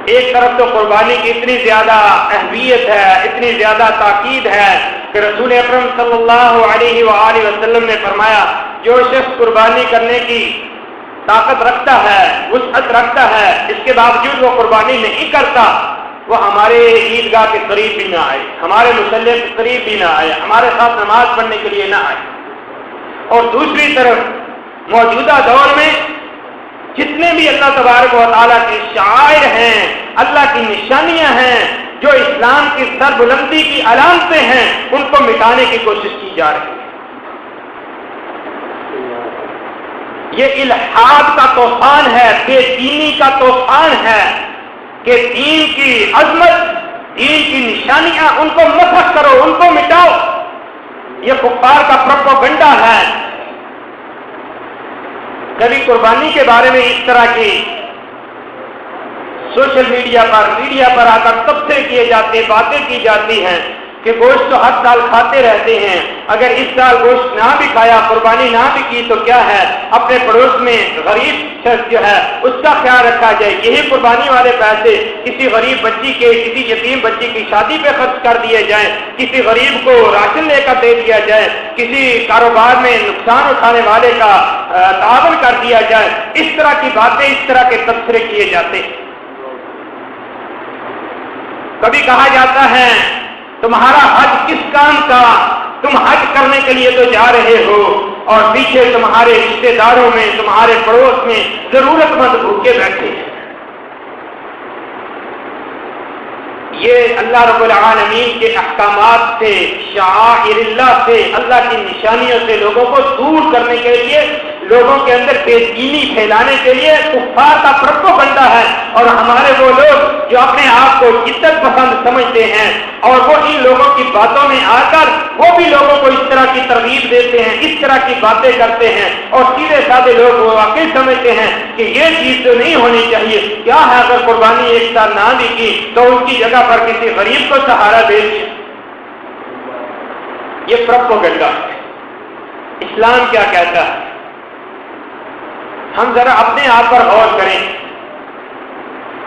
ایک طرف تو قربانی کی اتنی زیادہ اہمیت ہے، اتنی زیادہ تاکید ہے کہ رسول اکرم صلی اللہ علیہ وآلہ وسلم نے فرمایا جو شخص قربانی کرنے کی طاقت رکھتا ہے، وسعت رکھتا ہے، اس کے باوجود وہ قربانی نہیں کرتا، وہ ہمارے عیدگاہ کے قریب بھی نہ آئے، ہمارے مصلی کے قریب بھی نہ آئے، ہمارے ساتھ نماز پڑھنے کے لیے نہ آئے۔ اور دوسری طرف موجودہ دور میں جتنے بھی اللہ تبارک و تعالیٰ کے شعائر ہیں، اللہ کی نشانیاں ہیں، جو اسلام کی سربلندی کی علامتیں ہیں، ان کو مٹانے کی کوشش کی جا رہی ہے۔ یہ الحاد کا طوفان ہے، بے دینی کا طوفان ہے کہ دین کی عظمت، دین کی نشانیاں، ان کو مسخ کرو، ان کو مٹاؤ۔ یہ کفار کا پروپیگنڈا ہے۔ کبھی قربانی کے بارے میں اس طرح کی سوشل میڈیا پر آ کر تبصرے کیے جاتے، باتیں کی جاتی ہیں کہ گوشت تو ہر سال کھاتے رہتے ہیں، اگر اس سال گوشت نہ بھی کھایا، قربانی نہ بھی کی تو کیا ہے، اپنے پڑوس میں غریب شخص جو ہے اس کا خیال رکھا جائے، یہی قربانی والے پیسے کسی غریب بچی کے، کسی یتیم بچی کی شادی پہ خرچ کر دیے جائیں، کسی غریب کو راشن لے کر دے دیا جائے، کسی کاروبار میں نقصان اٹھانے والے کا تعاون کر دیا جائے۔ اس طرح کی باتیں، اس طرح کے تبصرے کیے جاتے ہیں۔ کبھی کہا جاتا ہے تمہارا حج کس کام کا، تم حج کرنے کے لیے تو جا رہے ہو اور پیچھے تمہارے رشتے داروں میں، تمہارے پڑوس میں ضرورت مند بھوکے بیٹھے ہیں۔ یہ اللہ رب العالمین کے احکامات سے، شعائر اللہ سے، اللہ کی نشانیوں سے لوگوں کو دور کرنے کے لیے، لوگوں کے اندر بے دینی پھیلانے کے لیے کفار کا پروپیگنڈا ہے۔ اور ہمارے وہ لوگ جو اپنے آپ کو عزت پسند سمجھتے ہیں اور وہ ان لوگوں کی باتوں میں آ کر وہ بھی لوگوں کو اس طرح کی ترغیب دیتے ہیں، اس طرح کی باتیں کرتے ہیں، اور سیدھے سادے لوگ وہ واقعی سمجھتے ہیں کہ یہ چیز تو نہیں ہونی چاہیے۔ کیا ہے اگر قربانی ایک سال نہ بھی کی تو ان کی جگہ پر کسی غریب کو سہارا دے دیا۔ یہ پروپیگنڈا ہے۔ اسلام کیا کہتا ہے؟ ہم ذرا اپنے آپ پر غور کریں۔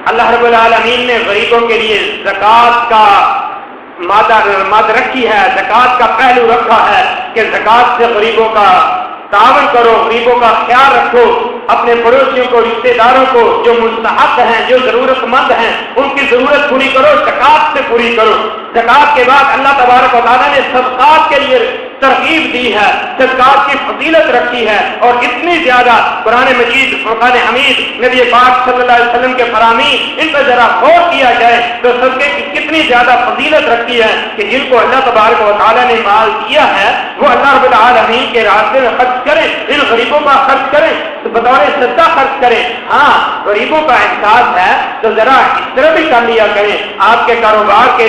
اللہ رب العالمین نے غریبوں کے لیے زکوٰۃ کا مادہ رکھی ہے، زکوٰۃ کا پہلو رکھا ہے کہ زکوٰۃ سے غریبوں کا تعاون کرو، غریبوں کا خیال رکھو، اپنے پڑوسیوں کو، رشتے داروں کو جو مستحق ہیں، جو ضرورت مند ہیں، ان کی ضرورت پوری کرو، زکوٰۃ سے پوری کرو۔ زکوٰۃ کے بعد اللہ تبارک و تعالیٰ نے صدقات کے لیے ترغیب دی ہے، صدقات کی فضیلت رکھی ہے، اور اتنی زیادہ قرآن مجید، فرقان حمید، نبی پاک صلی اللہ علیہ وسلم کے فرامین، ان پر ذرا غور کیا جائے تو صدقے کی کتنی زیادہ فضیلت رکھی ہے کہ جن کو اللہ تبارک و تعالیٰ نے مال دیا ہے وہ اللہ رب العالمین کے راستے میں خرچ کریں، ان غریبوں کا خرچ کریں، تو بطور صدقہ خرچ کریں۔ ہاں، غریبوں کا احساس ہے تو ذرا اس طرح بھی کر لیا کریں۔ آپ کے کاروبار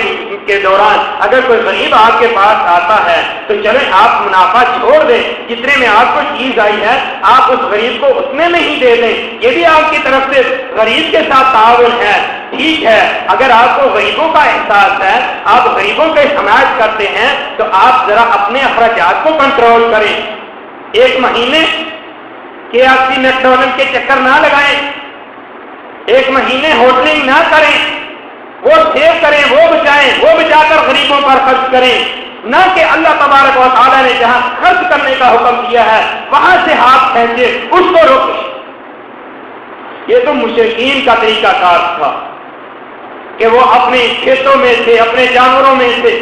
کے دوران اگر کوئی غریب آپ کے پاس آتا ہے تو چلیں آپ منافع چھوڑ دیں، جتنے میں آپ کو چیز آئی ہے آپ اس غریب کو اتنے میں ہی دے دیں، یہ بھی آپ کی طرف سے غریب کے ساتھ تعاون ہے۔ ٹھیک ہے، اگر آپ کو غریبوں کا احساس ہے، آپ غریبوں کی حمایت کرتے ہیں تو آپ ذرا اپنے اخراجات کو کنٹرول کریں۔ ایک مہینے KFC میکڈونلڈ کے چکر نہ لگائیں، ایک مہینے ہوٹلنگ نہ کریں، وہ سیو کریں، وہ بچائیں، وہ بچا کر غریبوں پر خرچ کریں، نہ کہ اللہ تبارک و تعالیٰ نے جہاں خرچ کرنے کا حکم دیا ہے وہاں سے ہاتھ کھینچے، اس کو روکیں۔ یہ تو مشرکین کا طریقہ کار تھا کہ وہ اپنے کھیتوں میں سے، اپنے جانوروں میں سے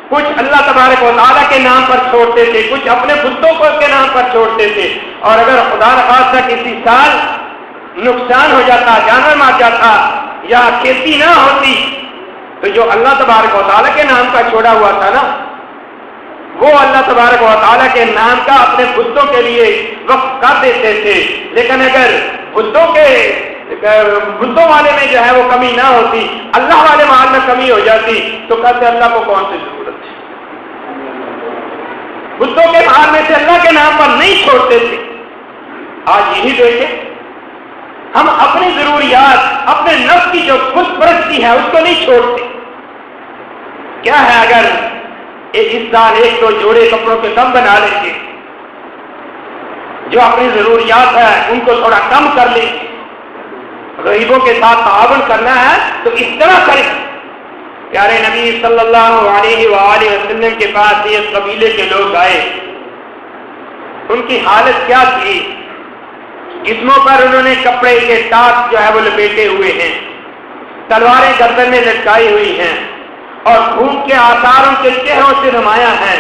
کچھ اللہ تبارک و تعالیٰ کے نام پر چھوڑتے تھے، کچھ اپنے بتوں کے نام پر چھوڑتے تھے، اور اگر خدا نخواستہ کسی سال نقصان ہو جاتا، جانور مار جاتا یا کھیتی نہ ہوتی تو جو اللہ تبارک و تعالیٰ کے نام کا چھوڑا ہوا تھا نا، وہ اللہ تبارک و تعالیٰ کے نام کا اپنے بتوں کے لیے وقف کر دیتے تھے۔ لیکن اگر بتوں والے میں جو ہے وہ کمی نہ ہوتی، اللہ والے مال میں کمی ہو جاتی تو کہتے اللہ کو کون سی ضرورت ہے، بتوں کے مال میں سے اللہ کے نام پر نہیں چھوڑتے تھے۔ آج یہی دیکھیں، ہم اپنی ضروریات، اپنے نفس کی جو خود پرستی ہے اس کو نہیں چھوڑتے۔ کیا ہے اگر اس سال ایک دو جوڑے کپڑوں کے کم بنا لیں گے، جو اپنی ضروریات ہے ان کو تھوڑا کم کر لیں گے، غریبوں کے ساتھ تعاون کرنا ہے تو اس طرح کریں۔ پیارے نبی صلی اللہ علیہ وآلہ وسلم کے پاس یہ قبیلے کے لوگ آئے، ان کی حالت کیا تھی؟ جسموں پر انہوں نے کپڑے کے ٹاپ جو ہے وہ لپیٹے ہوئے ہیں، تلواریں گردن میں لٹکائی ہوئی ہیں، اور بھوک کے آثار ان کے چہروں سے نمایاں ہیں۔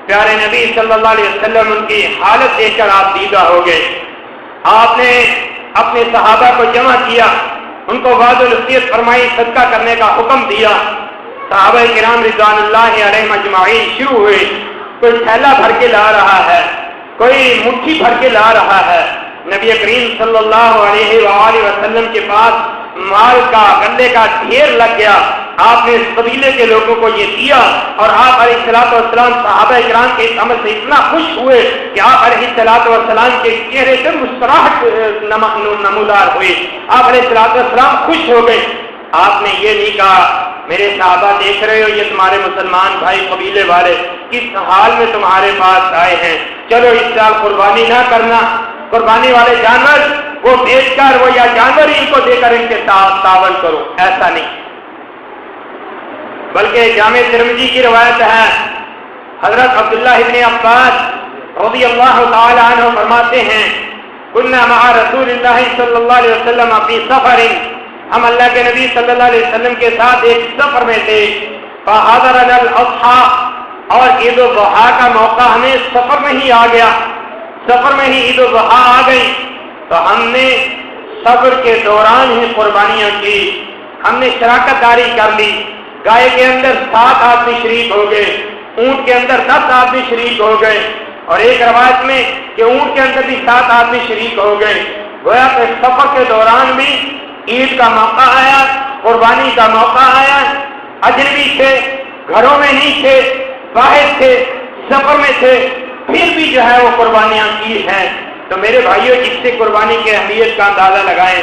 پیارے نبی صلی اللہ علیہ وسلم ان کی حالت دیکھ کر آپ دیدہ ہو گئے۔ آپ نے اپنے صحابہ کو جمع کیا، ان کو وعد و نصیحت فرمائی، صدقہ کرنے کا حکم دیا۔ صحابہ کرام رضوان اللہ علیہم اجمعین شروع ہوئے، کوئی تھیلا بھر کے لا رہا ہے، کوئی مٹھی بھر کے لا رہا ہے۔ نبی کریم صلی اللہ علیہ وآلہ وسلم کے پاس مال کا غلے کا ڈھیر لگ گیا۔ آپ نے اس قبیلے کے لوگوں کو یہ دیا، اور آپ علیہ الصلوۃ والسلام صحابہ کرام کے اس عمل سے اتنا خوش ہوئے کہ آپ علیہ الصلوۃ والسلام کے چہرے سے مسکراہٹ نمودار ہوئی۔ آپ علیہ الصلوۃ والسلام خوش ہو گئے۔ آپ نے یہ نہیں کہا میرے صحابہ دیکھ رہے ہو، یہ تمہارے مسلمان بھائی قبیلے والے کس حال میں تمہارے پاس آئے ہیں، چلو اس سال قربانی نہ کرنا، قربانی والے جانور وہ بیچ کر وہ یا جانور ہی ان کو دے کر ان کے ساتھ تعاون کرو۔ ایسا نہیں، بلکہ جامع ترمذی کی روایت ہے، حضرت عبداللہ ابن عباس رضی اللہ تعالی عنہ فرماتے ہیں، کنا مع رسول اللہ صلی اللہ علیہ وسلم فی سفر، ہم اللہ کے نبی صلی اللہ علیہ وسلم کے ساتھ ایک سفر میں تھے، فحضرنا الاضحیٰ، اور عید الاضحیٰ کا موقع ہمیں سفر میں ہی آ گیا، سفر میں ہی عید الاضحیٰ آ گئی، تو ہم نے سفر کے دوران ہی قربانیاں کی، ہم نے شراکت داری کر لی۔ گائے کے اندر 7 آدمی شریک ہو گئے، اونٹ کے اندر 10 آدمی شریک ہو گئے، اور ایک روایت میں کہ اونٹ کے اندر بھی 7 آدمی شریک ہو گئے۔ گویا کہ سفر کے دوران بھی عید کا موقع آیا، قربانی کا موقع آیا، اجنبی تھے، گھروں میں نہیں تھے، باہر تھے، سفر میں تھے، پھر بھی جو ہے وہ قربانیاں کی ہیں۔ تو میرے بھائیوں، اس سے قربانی کی اہمیت کا اندازہ لگائیں۔